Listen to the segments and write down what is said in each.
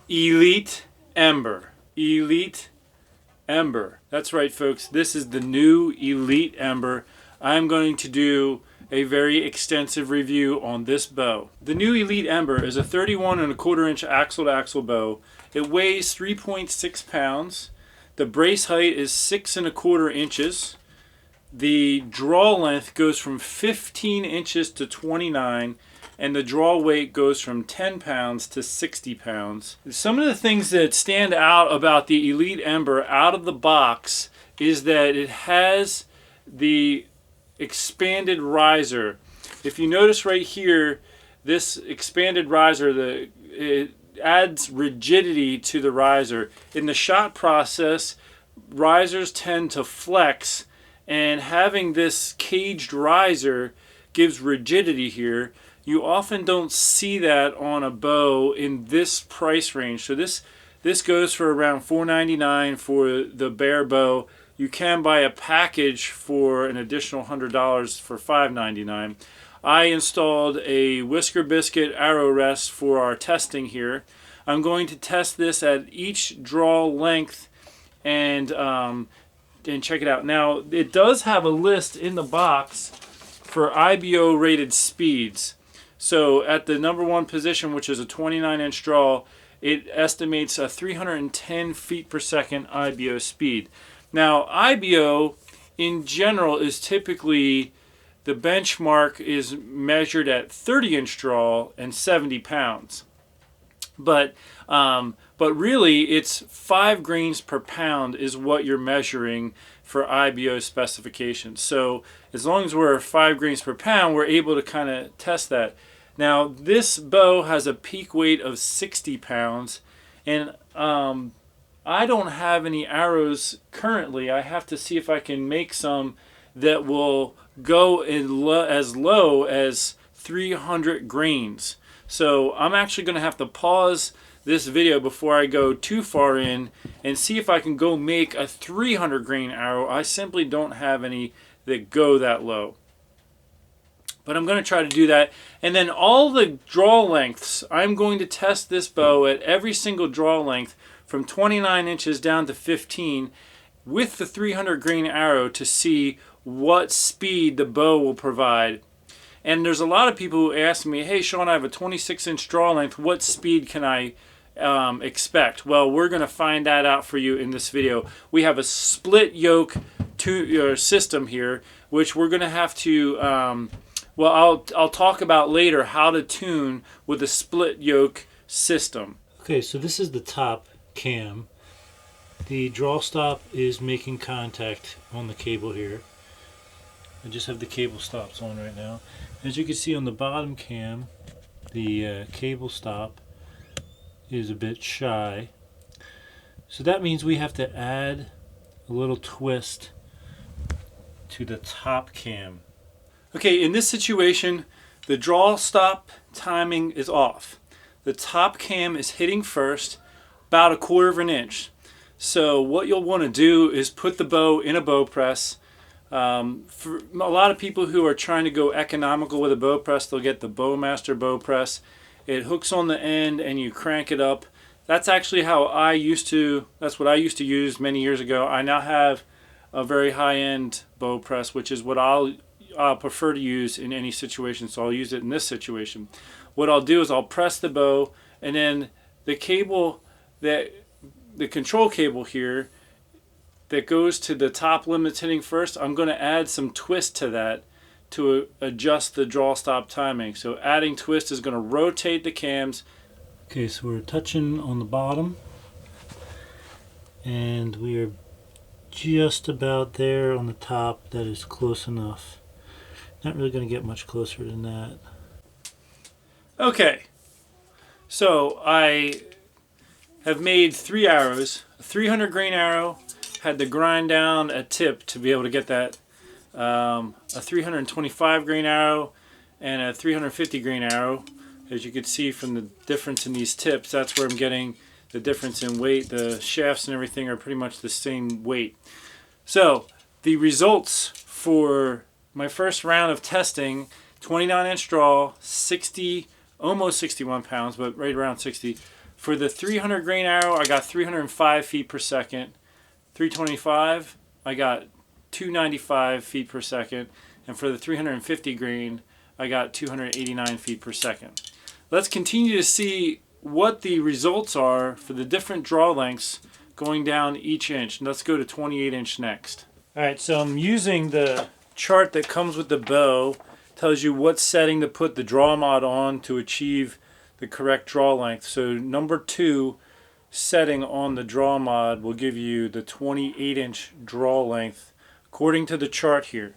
Elite Ember. Elite Ember. That's right, folks. This is the new Elite Ember. I'm going to do a very extensive review on this bow. The new Elite Ember is a 31 1/4 inch axle to axle bow. It weighs 3.6 pounds. The brace height is 6 1/4 inches. The draw length goes from 15 inches to 29, and the draw weight goes from 10 pounds to 60 pounds. Some of the things that stand out about the Elite Ember out of the box is that it has the expanded riser. If you notice right here, this expanded riser, it adds rigidity to the riser. In the shot process, risers tend to flex, and having this caged riser gives rigidity here. You often don't see that on a bow in this price range. So this goes for around $4.99 for the bare bow. You can buy a package for an additional $100 for $5.99. I installed a Whisker Biscuit arrow rest for our testing here. I'm going to test this at each draw length and check it out. Now, it does have a list in the box for IBO rated speeds. So at the number one position, which is a 29-inch draw, it estimates a 310 feet per second IBO speed. Now, IBO in general is typically, the benchmark is measured at 30-inch draw and 70 pounds. But really, it's 5 grains per pound is what you're measuring for IBO specifications. So as long as we're 5 grains per pound, we're able to kind of test that. Now, this bow has a peak weight of 60 pounds, and I don't have any arrows currently. I have to see if I can make some that will go as low as 300 grains. So I'm actually going to have to pause this video before I go too far in and see if I can go make a 300 grain arrow. I simply don't have any that go that low. But I'm going to try to do that. And then all the draw lengths, I'm going to test this bow at every single draw length from 29 inches down to 15 with the 300 grain arrow to see what speed the bow will provide. And there's a lot of people who ask me, hey Sean, I have a 26-inch draw length, what speed can I expect? Well, we're going to find that out for you in this video. We have a split yoke system here, which we're going to have to, well, I'll talk about later how to tune with a split yoke system. Okay, so this is the top cam. The draw stop is making contact on the cable here. I just have the cable stops on right now. As you can see on the bottom cam, the cable stop is a bit shy. So that means we have to add a little twist to the top cam. Okay, in this situation, the draw stop timing is off. The top cam is hitting first, about 1/4 inch. So what you'll want to do is put the bow in a bow press. For a lot of people who are trying to go economical with a bow press, they'll get the Bowmaster bow press. It hooks on the end and you crank it up. That's actually that's what I used to use many years ago. I now have a very high-end bow press, which is what I'll prefer to use in any situation, so I'll use it in this situation. What I'll do is I'll press the bow, and then the cable, the control cable here that goes to the top limit hitting first, I'm going to add some twist to that to adjust the draw stop timing. So adding twist is going to rotate the cams. Okay, so we're touching on the bottom, and we are just about there on the top. That is close enough. Not really going to get much closer than that. Okay, so I have made 3 arrows. A 300 grain arrow, had to grind down a tip to be able to get that. A 325 grain arrow and a 350 grain arrow. As you can see from the difference in these tips, that's where I'm getting the difference in weight. The shafts and everything are pretty much the same weight. So the results for my first round of testing, 29-inch draw, almost 61 pounds, but right around 60. For the 300 grain arrow, I got 305 feet per second. 325, I got 295 feet per second. And for the 350 grain, I got 289 feet per second. Let's continue to see what the results are for the different draw lengths going down each inch. And let's go to 28 inch next. All right, so I'm using the chart that comes with the bow. Tells you what setting to put the draw mod on to achieve the correct draw length. So number 2 setting on the draw mod will give you the 28 inch draw length according to the chart here.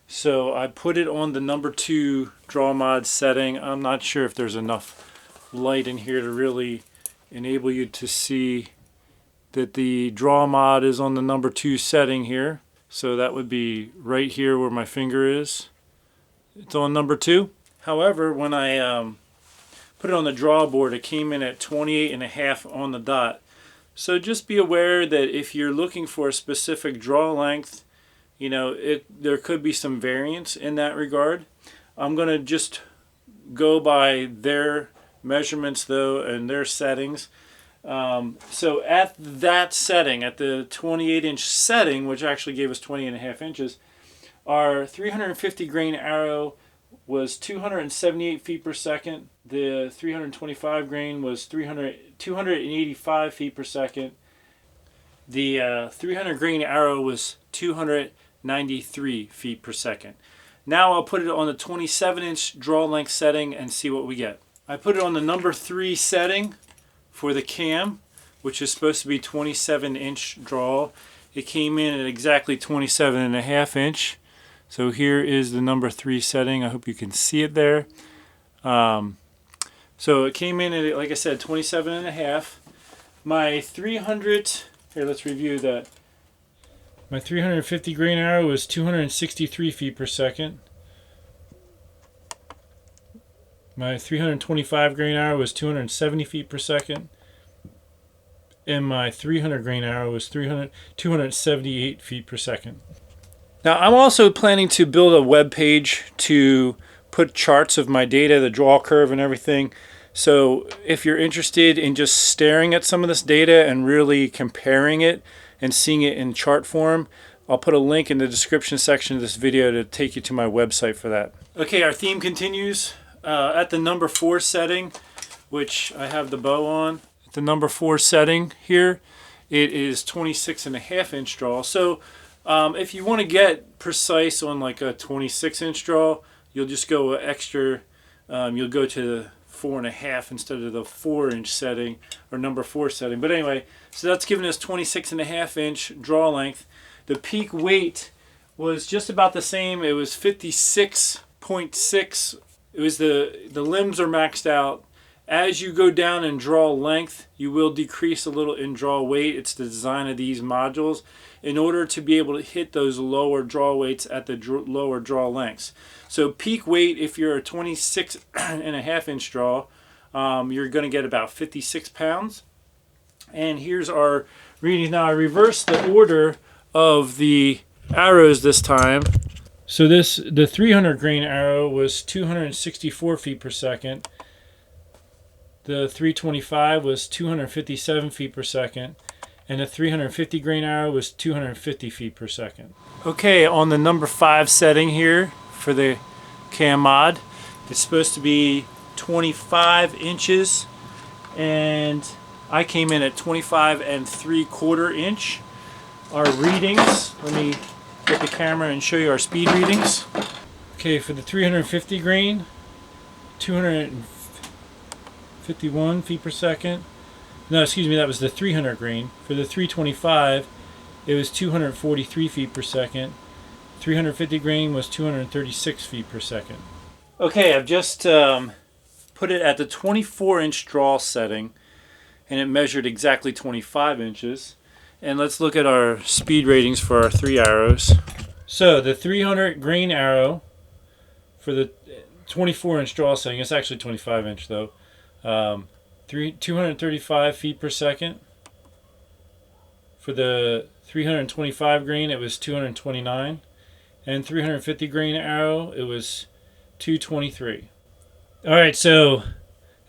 So I put it on the number 2 draw mod setting. I'm not sure if there's enough light in here to really enable you to see that the draw mod is on the number 2 setting here. So that would be right here where my finger is. It's on number 2. However, when I put it on the draw board, it came in at 28.5 on the dot. So just be aware that if you're looking for a specific draw length, you know, there could be some variance in that regard. I'm going to just go by their measurements though and their settings. So at that setting, at the 28 inch setting, which actually gave us 20.5 inches, our 350 grain arrow was 278 feet per second. The 325 grain was 285 feet per second. The 300 grain arrow was 293 feet per second. Now I'll put it on the 27 inch draw length setting and see what we get. I put it on the number 3 setting for the cam, which is supposed to be 27 inch draw. It came in at exactly 27.5 inch. So here is the number 3 setting. I hope you can see it there. So it came in at, like I said, 27.5. My 300, here let's review that. My 350 grain arrow was 263 feet per second. My 325 grain arrow was 270 feet per second. And my 300 grain arrow was 278 feet per second. Now I'm also planning to build a web page to put charts of my data, the draw curve and everything. So if you're interested in just staring at some of this data and really comparing it and seeing it in chart form, I'll put a link in the description section of this video to take you to my website for that. Okay, our theme continues at the number 4 setting, which I have the bow on. At the number 4 setting here, it is 26.5 inch draw. So if you want to get precise on like a 26 inch draw, you'll just go extra, you'll go to 4.5 instead of the 4 inch setting or number 4 setting. But anyway, so that's giving us 26.5 inch draw length. The peak weight was just about the same. It was 56.6. It was the limbs are maxed out. As you go down in draw length, you will decrease a little in draw weight. It's the design of these modules in order to be able to hit those lower draw weights at the lower draw lengths. So peak weight, if you're a 26.5 inch draw, you're going to get about 56 pounds. And here's our reading. Now I reversed the order of the arrows this time. So the 300 grain arrow was 264 feet per second. The 325 was 257 feet per second. And the 350 grain arrow was 250 feet per second. Okay, on the number 5 setting here for the cam mod, it's supposed to be 25 inches, and I came in at 25.75 inch. Our readings, let me get the camera and show you our speed readings. Okay, for the 350 grain, 251 feet per second. No, excuse me, that was the 300 grain. For the 325, it was 243 feet per second. 350 grain was 236 feet per second. Okay, I've just put it at the 24 inch draw setting, and it measured exactly 25 inches. And let's look at our speed ratings for our 3 arrows. So the 300 grain arrow for the 24 inch draw setting, it's actually 25 inch though. 235 feet per second. For the 325 grain, it was 229. And 350 grain arrow, it was 223. Alright, so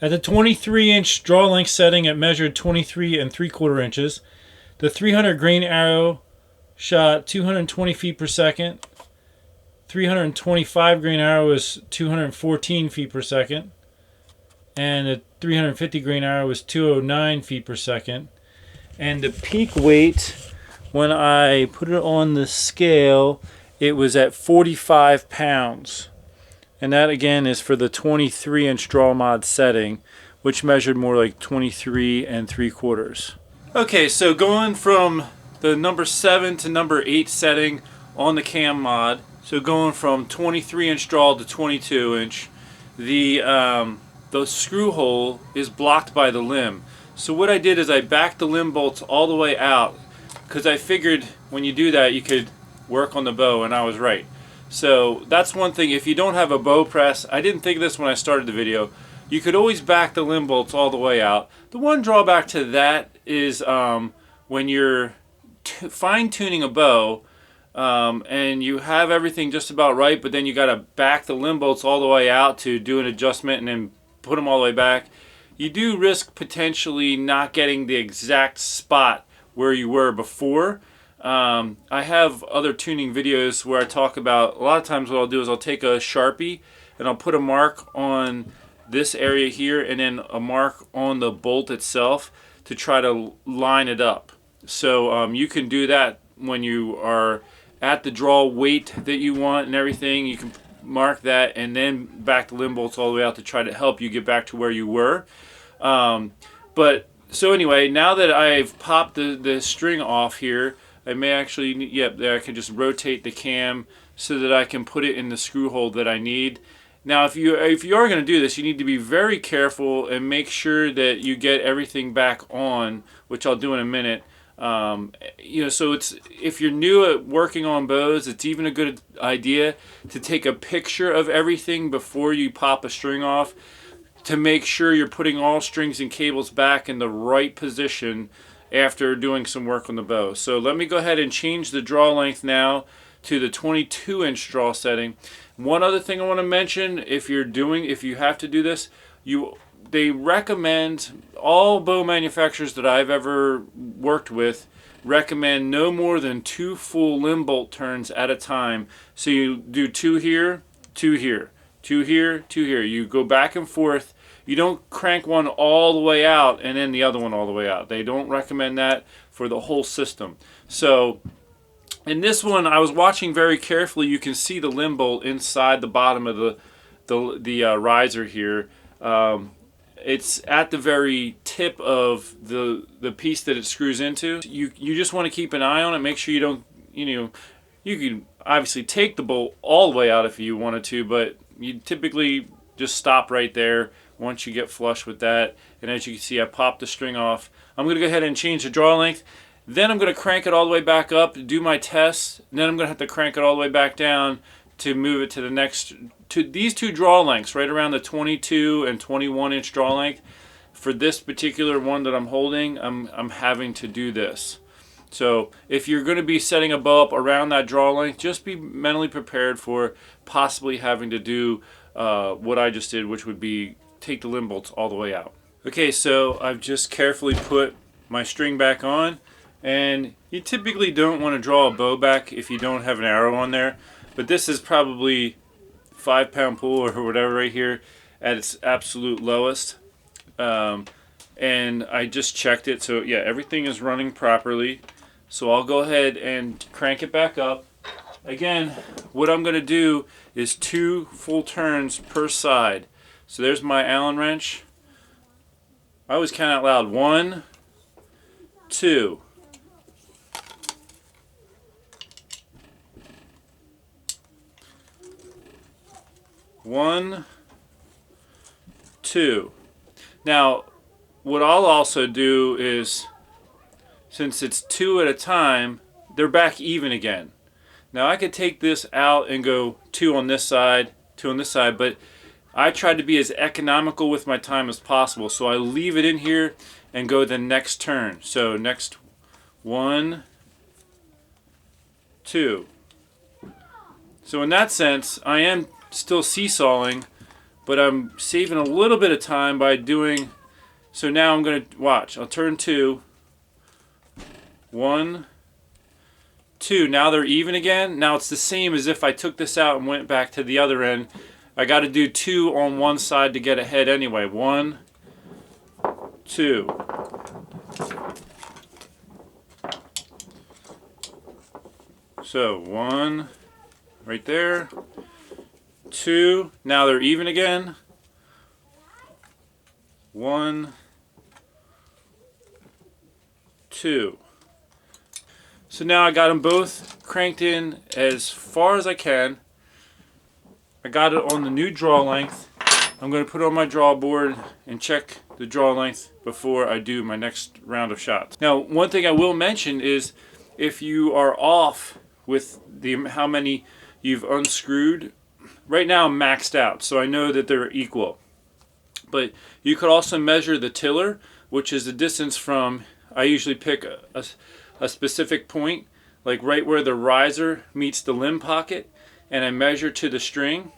At the 23-inch draw length setting, it measured 23 3/4 inches. The 300 grain arrow shot 220 feet per second. 325 grain arrow was 214 feet per second. And the 350 grain arrow was 209 feet per second. And the peak weight, when I put it on the scale, it was at 45 pounds. And that again is for the 23-inch draw mod setting, which measured more like 23 3/4. Okay, so going from the number 7 to number 8 setting on the cam mod, so going from 23-inch draw to 22-inch, the screw hole is blocked by the limb. So what I did is I backed the limb bolts all the way out, because I figured when you do that you could work on the bow, and I was right. So that's one thing. If you don't have a bow press, I didn't think of this when I started the video, you could always back the limb bolts all the way out. The one drawback to that is when you're fine-tuning a bow and you have everything just about right, but then you got to back the limb bolts all the way out to do an adjustment and then put them all the way back, you do risk potentially not getting the exact spot where you were before. I have other tuning videos where I talk about, a lot of times what I'll do is I'll take a Sharpie and I'll put a mark on this area here and then a mark on the bolt itself to try to line it up. So you can do that when you are at the draw weight that you want and everything. You can mark that and then back the limb bolts all the way out to try to help you get back to where you were. So anyway, now that I've popped the string off here, I may actually, yep, there I can just rotate the cam so that I can put it in the screw hole that I need. Now if you are going to do this, you need to be very careful and make sure that you get everything back on, which I'll do in a minute. So if you're new at working on bows, it's even a good idea to take a picture of everything before you pop a string off, to make sure you're putting all strings and cables back in the right position after doing some work on the bow. So let me go ahead and change the draw length now to the 22-inch draw setting. One other thing I want to mention, if you have to do this, they recommend, all bow manufacturers that I've ever worked with recommend no more than 2 full limb bolt turns at a time. So you do 2 here, 2 here, 2 here, 2 here. You go back and forth. You don't crank one all the way out and then the other one all the way out. They don't recommend that for the whole system. So in this one, I was watching very carefully. You can see the limb bolt inside the bottom of the riser here. It's at the very tip of the piece that it screws into. You just want to keep an eye on it. Make sure you don't, you can obviously take the bolt all the way out if you wanted to, but you typically just stop right there once you get flush with that. And as you can see, I popped the string off. I'm going to go ahead and change the draw length. Then I'm going to crank it all the way back up, do my tests. And then I'm going to have to crank it all the way back down to move it to the next, to these 2 draw lengths, right around the 22 and 21-inch draw length. For this particular one that I'm holding, I'm having to do this. So if you're going to be setting a bow up around that draw length, just be mentally prepared for possibly having to do what I just did, which would be take the limb bolts all the way out. Okay, so I've just carefully put my string back on, and you typically don't want to draw a bow back if you don't have an arrow on there, but this is probably 5-pound pull or whatever right here at its absolute lowest. And I just checked it, so yeah, everything is running properly. So I'll go ahead and crank it back up. Again, what I'm going to do is 2 full turns per side. So there's my Allen wrench. I always count out loud. 1, 2. One, 2. Now, what I'll also do is, since it's 2 at a time, they're back even again. Now I could take this out and go 2 on this side, 2 on this side, but I tried to be as economical with my time as possible, so I leave it in here and go the next turn. So next 1, 2. So in that sense, I am still seesawing but I'm saving a little bit of time by doing, so now I'm going to watch. I'll turn 2, 1, 2. Now they're even again. Now it's the same as if I took this out and went back to the other end. I got to do 2 on one side to get ahead anyway. 1, 2. So 1 right there, 2. Now they're even again. 1, 2. So now I got them both cranked in as far as I can. I got it on the new draw length. I'm going to put it on my draw board and check the draw length before I do my next round of shots. Now, one thing I will mention is if you are off with how many you've unscrewed, right now I'm maxed out, so I know that they're equal. But you could also measure the tiller, which is the distance from, I usually pick a specific point, like right where the riser meets the limb pocket, and I measure to the string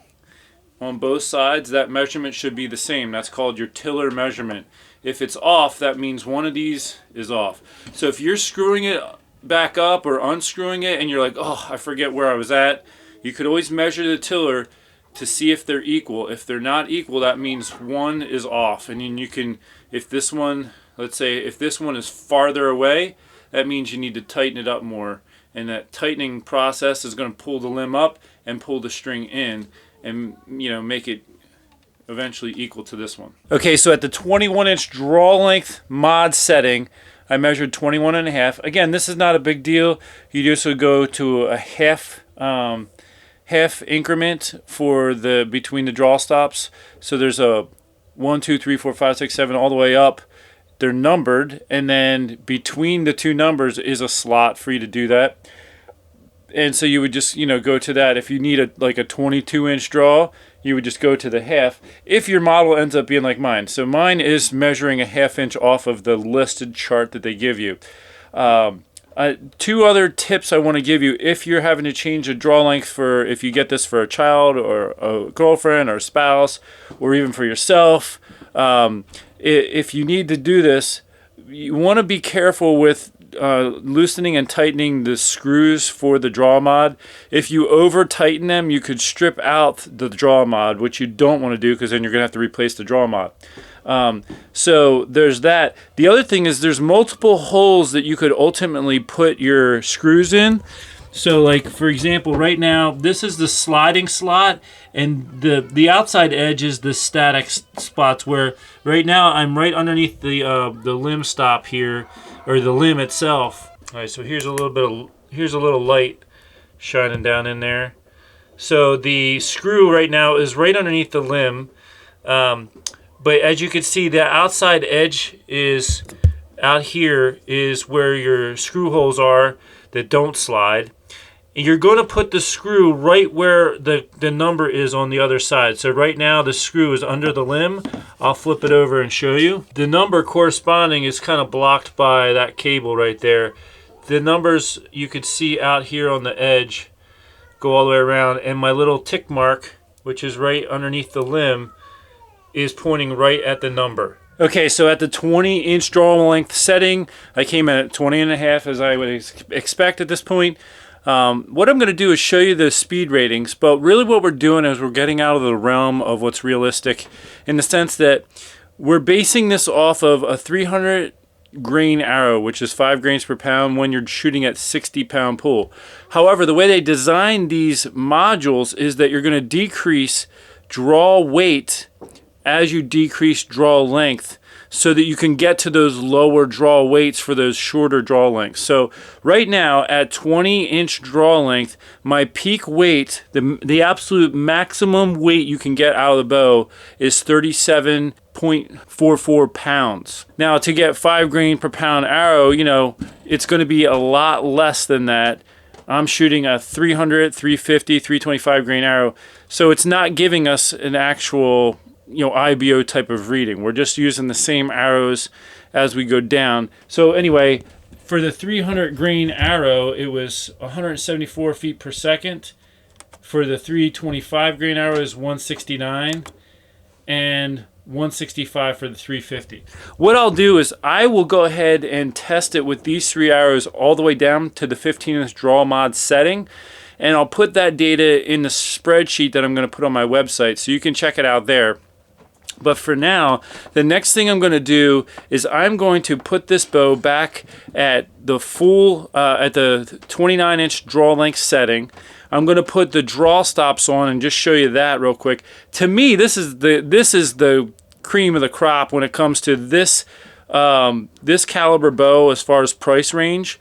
on both sides. That measurement should be the same. That's called your tiller measurement. If it's off, that means one of these is off. So if you're screwing it back up or unscrewing it and you're like, oh, I forget where I was at, you could always measure the tiller to see if they're equal. If they're not equal, that means one is off. And then you can, if this one, let's say if this one is farther away, that means you need to tighten it up more. And that tightening process is going to pull the limb up and pull the string in and, you know, make it eventually equal to this one. Okay, so at the 21-inch draw length mod setting, I measured 21.5. Again, this is not a big deal. You just would go to a half increment for the between the draw stops. So there's a 1, 2, 3, 4, 5, 6, 7 all the way up. They're numbered, and then between the two numbers is a slot for you to do that. And so you would just, you know, go to that. If you need like a 22-inch draw, you would just go to the half. If your model ends up being like mine. So mine is measuring a ½ inch off of the listed chart that they give you. 2 other tips I want to give you if you're having to change a draw length for, if you get this for a child or a girlfriend or a spouse or even for yourself. If you need to do this, you want to be careful with loosening and tightening the screws for the draw mod. If you over tighten them, you could strip out the draw mod, which you don't want to do because then you're going to have to replace the draw mod. So there's that. The other thing is there's multiple holes that you could ultimately put your screws in. So like, for example, right now, this is the sliding slot, and the outside edge is the static spots, where right now I'm right underneath the limb stop here, or the limb itself. All right, so here's a little light shining down in there. So the screw right now is right underneath the limb, but as you can see, the outside edge is out here is where your screw holes are that don't slide. You're going to put the screw right where the number is on the other side. So right now the screw is under the limb. I'll flip it over and show you. The number corresponding is kind of blocked by that cable right there. The numbers you could see out here on the edge go all the way around, and my little tick mark, which is right underneath the limb, is pointing right at the number. Okay, so at the 20-inch draw length setting, I came in at 20.5 as I would expect at this point. What I'm going to do is show you the speed ratings, but really what we're doing is we're getting out of the realm of what's realistic, in the sense that we're basing this off of a 300 grain arrow, which is 5 grains per pound when you're shooting at 60-pound pull. However, the way they design these modules is that you're going to decrease draw weight as you decrease draw length, so that you can get to those lower draw weights for those shorter draw lengths. So right now at 20-inch draw length, my peak weight, the absolute maximum weight you can get out of the bow is 37.44 pounds. Now to get 5 grain per pound arrow, you know, it's going to be a lot less than that. I'm shooting a 300, 350, 325 grain arrow. So it's not giving us an actual, you know, IBO type of reading. We're just using the same arrows as we go down. So anyway, for the 300 grain arrow, it was 174 feet per second. For the 325 grain arrow is 169. and 165 for the 350. What I'll do is I will go ahead and test it with these 3 arrows all the way down to the 15-inch draw mod setting, and I'll put that data in the spreadsheet that I'm going to put on my website so you can check it out there. But for now, the next thing I'm going to do is I'm going to put this bow back at the full, at the 29-inch draw length setting. I'm going to put the draw stops on and just show you that real quick. To me, this is the cream of the crop when it comes to this this caliber bow as far as price range.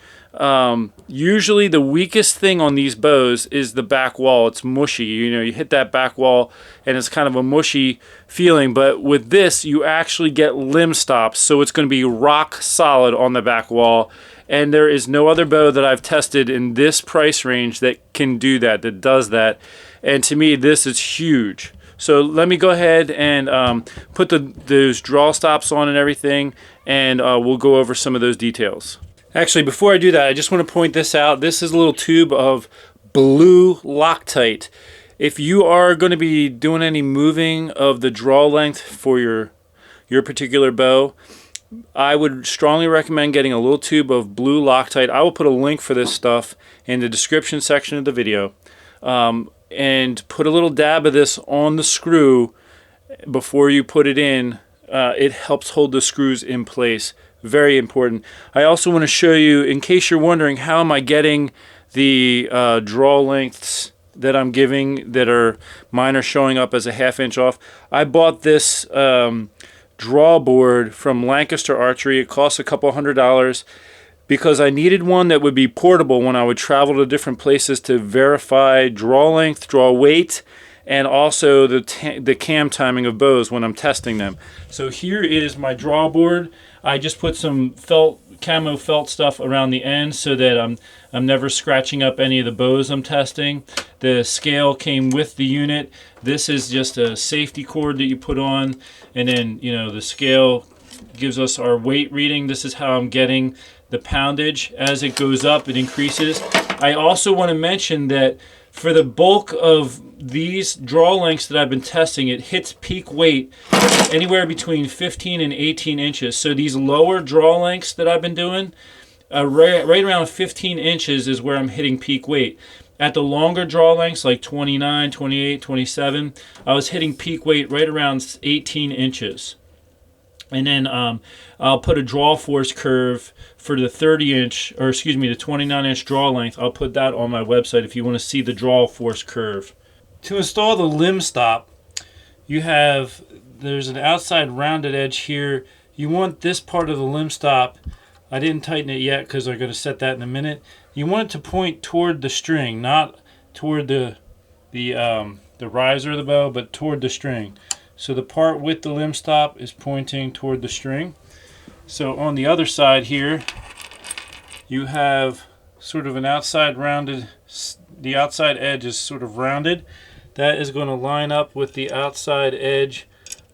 Usually the weakest thing on these bows is the back wall. It's mushy. You know, you hit that back wall and it's kind of a mushy feeling, but with this you actually get limb stops, so it's going to be rock solid on the back wall, and there is no other bow that I've tested in this price range that can do that, that does that, and to me this is huge. So let me go ahead and put those draw stops on and everything, and we'll go over some of those details. Actually, before I do that, I just want to point this out. This is a little tube of blue Loctite. If you are going to be doing any moving of the draw length for your particular bow, I would strongly recommend getting a little tube of blue Loctite. I will put a link for this stuff in the description section of the video. And put a little dab of this on the screw before you put it in. It helps hold the screws in place. Very important. I also want to show you, in case you're wondering, how am I getting the draw lengths that I'm giving that are, mine are showing up as a 1/2 inch off. I bought this draw board from Lancaster Archery. It costs a couple $100 because I needed one that would be portable when I would travel to different places to verify draw length, draw weight, and also the cam timing of bows when I'm testing them. So here is my draw board. I just put some camo felt stuff around the end so that I'm never scratching up any of the bows I'm testing. The scale came with the unit. This is just a safety cord that you put on, and then the scale gives us our weight reading. This is how I'm getting the poundage. As it goes up, it increases. I also want to mention that for the bulk of these draw lengths that I've been testing, it hits peak weight anywhere between 15 and 18 inches. So these lower draw lengths that I've been doing, right around 15 inches is where I'm hitting peak weight. At the longer draw lengths, like 29, 28, 27, I was hitting peak weight right around 18 inches. And then I'll put a draw force curve for the 30-inch, or excuse me, the 29-inch draw length. I'll put that on my website if you want to see the draw force curve. To install the limb stop, there's an outside rounded edge here. You want this part of the limb stop, I didn't tighten it yet because I'm going to set that in a minute. You want it to point toward the string, not toward the riser of the bow, but toward the string. So the part with the limb stop is pointing toward the string. So on the other side here, you have sort of an outside rounded, the outside edge is sort of rounded. That is going to line up with the outside edge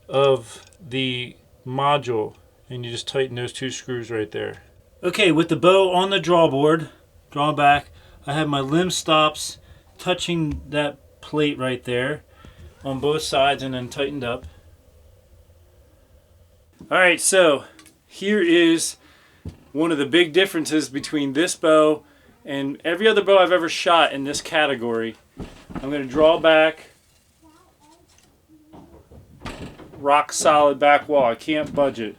of the module, and you just tighten those 2 screws right there. Okay, with the bow on the drawboard, drawn back, I have my limb stops touching that plate right there on both sides and then tightened up. Alright, so here is one of the big differences between this bow and every other bow I've ever shot in this category. I'm going to draw back, rock solid back wall. I can't budge it.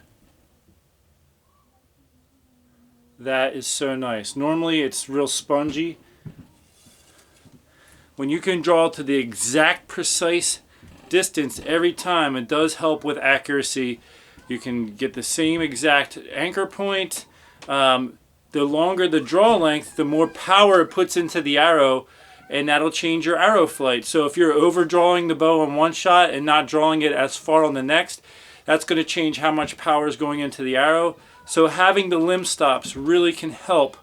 That is so nice. Normally it's real spongy. When you can draw to the exact precise distance every time, it does help with accuracy. You can get the same exact anchor point. The longer the draw length, the more power it puts into the arrow, and that'll change your arrow flight. So if you're overdrawing the bow on one shot and not drawing it as far on the next, that's going to change how much power is going into the arrow. So having the limb stops really can help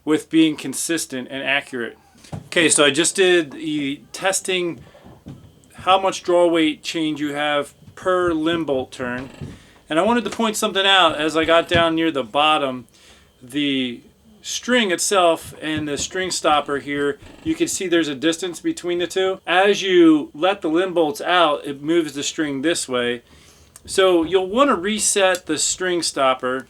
with being consistent and accurate. Okay, so I just did the testing how much draw weight change you have per limb bolt turn. And I wanted to point something out as I got down near the bottom. The string itself and the string stopper here, you can see there's a distance between the two. As you let the limb bolts out, it moves the string this way. So you'll want to reset the string stopper,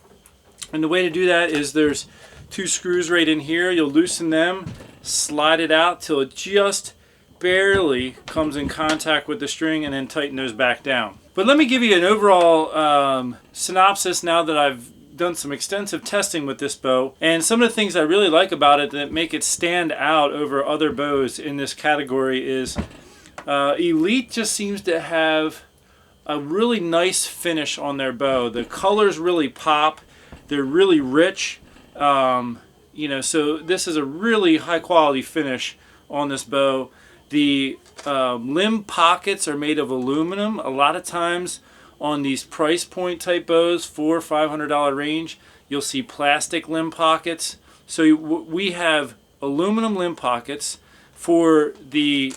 and the way to do that is there's 2 screws right in here. You'll loosen them, slide it out till it just barely comes in contact with the string, and then tighten those back down. But let me give you an overall synopsis now that I've done some extensive testing with this bow, and some of the things I really like about it that make it stand out over other bows in this category is Elite just seems to have a really nice finish on their bow. The colors really pop. They're really rich. You know, so this is a really high quality finish on this bow. The limb pockets are made of aluminum. A lot of times on these price point type bows, $400 or $500 range, you'll see plastic limb pockets. So we have aluminum limb pockets. For the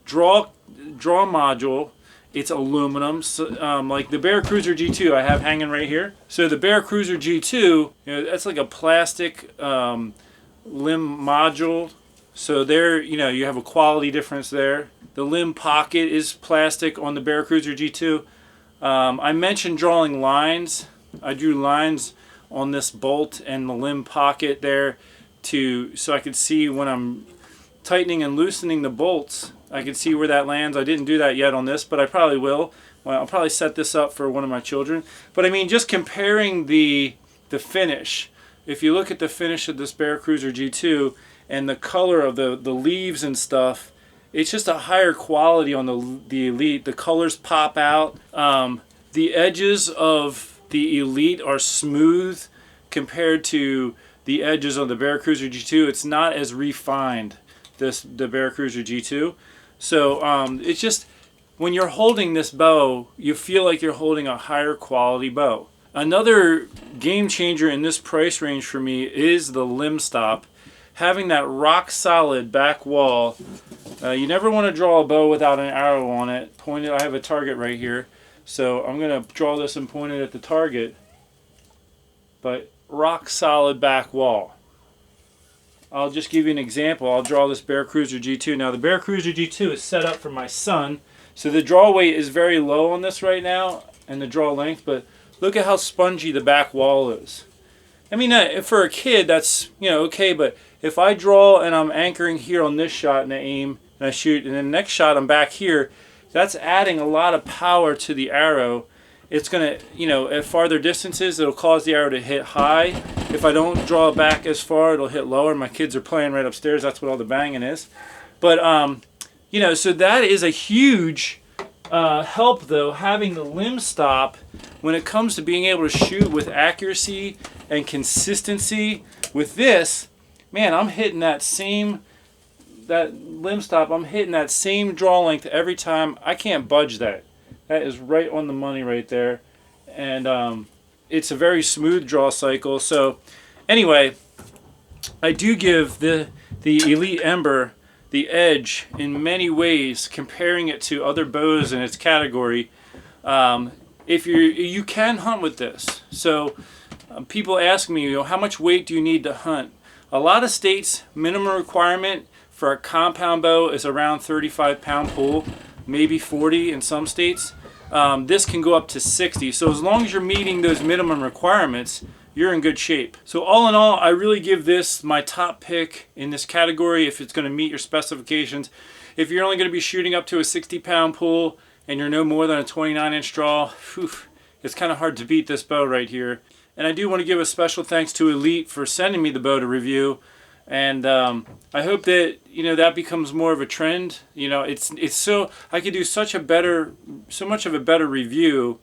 draw module, it's aluminum, so, like the Bear Cruiser G2 I have hanging right here. So the Bear Cruiser G2, you know, that's like a plastic limb module. So there, you know, you have a quality difference there. The limb pocket is plastic on the Bear Cruiser G2. I mentioned drawing lines. I drew lines on this bolt and the limb pocket there so I could see when I'm tightening and loosening the bolts, I could see where that lands. I didn't do that yet on this, but I probably will. Well, I'll probably set this up for one of my children. But I mean, just comparing the finish. If you look at the finish of this Bear Cruiser G2 and the color of the leaves and stuff, it's just a higher quality on the Elite. The colors pop out. The edges of the Elite are smooth compared to the edges of the Bear Cruiser G2. It's not as refined, the Bear Cruiser G2. So it's just, when you're holding this bow, you feel like you're holding a higher quality bow. Another game changer in this price range for me is the limb stop. Having that rock solid back wall. You never want to draw a bow without an arrow on it. Pointed, I have a target right here. So I'm going to draw this and point it at the target. But rock solid back wall. I'll just give you an example. I'll draw this Bear Cruiser G2. Now the Bear Cruiser G2 is set up for my son. So the draw weight is very low on this right now, and the draw length, but look at how spongy the back wall is. I mean, for a kid, that's, you know, okay, but if I draw and I'm anchoring here on this shot and I aim and I shoot, and then the next shot I'm back here, that's adding a lot of power to the arrow. It's going to, you know, at farther distances, it'll cause the arrow to hit high. If I don't draw it back as far, it'll hit lower. My kids are playing right upstairs. That's what all the banging is. But, you know, so that is a huge help, though, having the limb stop when it comes to being able to shoot with accuracy and consistency. With this, man, I'm hitting that limb stop, I'm hitting that same draw length every time. I can't budge that. That is right on the money right there. And it's a very smooth draw cycle. So anyway, I do give the Elite Ember the edge in many ways, comparing it to other bows in its category. If you can hunt with this. So people ask me, you know, how much weight do you need to hunt? A lot of states, minimum requirement for a compound bow is around 35-pound pull, maybe 40 in some states. This can go up to 60. So as long as you're meeting those minimum requirements, you're in good shape. So all in all, I really give this my top pick in this category if it's going to meet your specifications. If you're only going to be shooting up to a 60-pound pull and you're no more than a 29-inch draw, whew, it's kind of hard to beat this bow right here. And I do want to give a special thanks to Elite for sending me the bow to review. And I hope that, you know, that becomes more of a trend. You know, it's so, I could do so much of a better review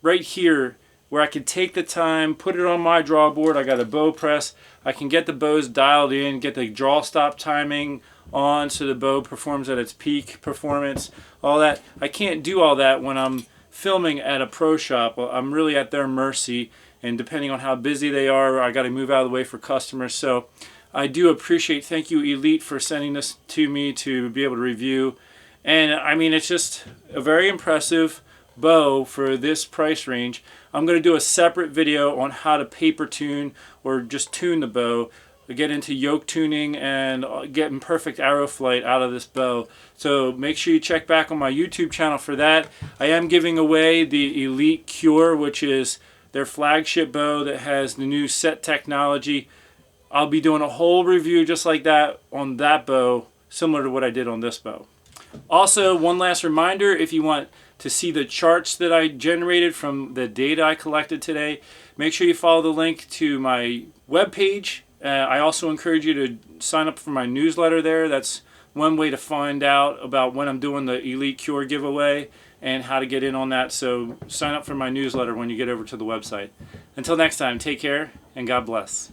right here, where I could take the time, put it on my draw board. I got a bow press. I can get the bows dialed in, get the draw stop timing on so the bow performs at its peak performance, all that. I can't do all that when I'm filming at a pro shop. I'm really at their mercy, and depending on how busy they are, I got to move out of the way for customers. So I do appreciate, thank you Elite for sending this to me to be able to review. And I mean, it's just a very impressive bow for this price range. I'm going to do a separate video on how to paper tune or just tune the bow. get into yoke tuning and getting perfect arrow flight out of this bow. So make sure you check back on my YouTube channel for that. I am giving away the Elite Cure, which is their flagship bow that has the new set technology. I'll be doing a whole review just like that on that bow, similar to what I did on this bow. Also, one last reminder, if you want to see the charts that I generated from the data I collected today, make sure you follow the link to my webpage. I also encourage you to sign up for my newsletter there. That's one way to find out about when I'm doing the Elite Cure giveaway and how to get in on that. So sign up for my newsletter when you get over to the website. Until next time, take care and God bless.